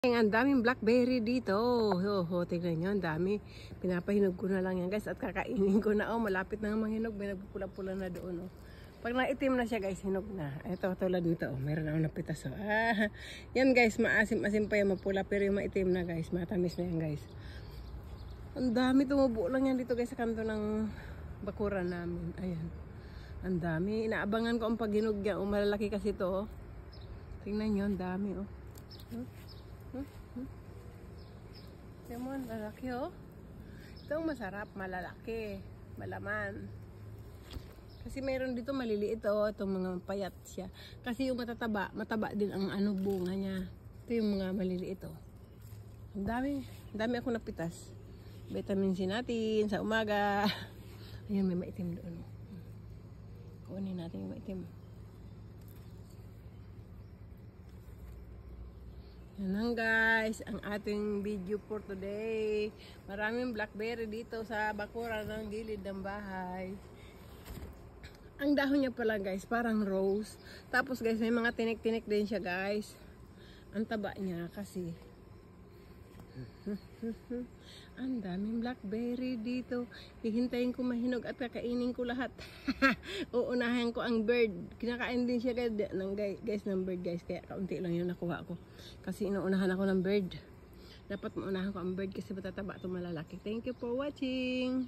Ang daming blackberry dito. Tignan nyo, ang dami. Pinapahinog ko na lang yan guys at kakainin ko na. Malapit na ang mahinog. May nagpupula-pula na doon. Pag naitim na siya guys, hinog na. Ito, tulad nito. Meron akong napitas. Yan guys, maasim-asim pa yung mapula. Pero yung maitim na guys, matamis na yan guys. Ang dami, tumubo lang yan dito guys sa kanto ng bakuran namin. Ayan. Ang dami. Inaabangan ko ang paghinog yan. Malalaki kasi ito. Tingnan nyo, ang dami. Lemon, malaki Ito ang masarap, malalaki, malaman. Kasi meron dito maliliit itong mga payat siya. Kasi yung mataba din ang bunga niya. Ito yung mga maliliit Ang dami akong napitas. Vitamin C natin sa umaga. Ayun, may maitim doon. Kunin natin yung maitim. Yan lang guys, ang ating video for today. Maraming blackberry dito sa bakuran ng gilid ng bahay. Ang dahon niya pala guys, parang rose. Tapos guys, may mga tinik-tinik din siya guys. Ang taba niya kasi. Ang daming blackberry dito. Hihintayin ko mahinog at kakainin ko lahat. Uunahin ko ang bird. Kinakain din siya guys ng bird guys. Kaya kaunti lang yung nakuha ko. Kasi inuunahan ako ng bird. Dapat maunahan ko ang bird kasi matataba ito malalaki. Thank you for watching.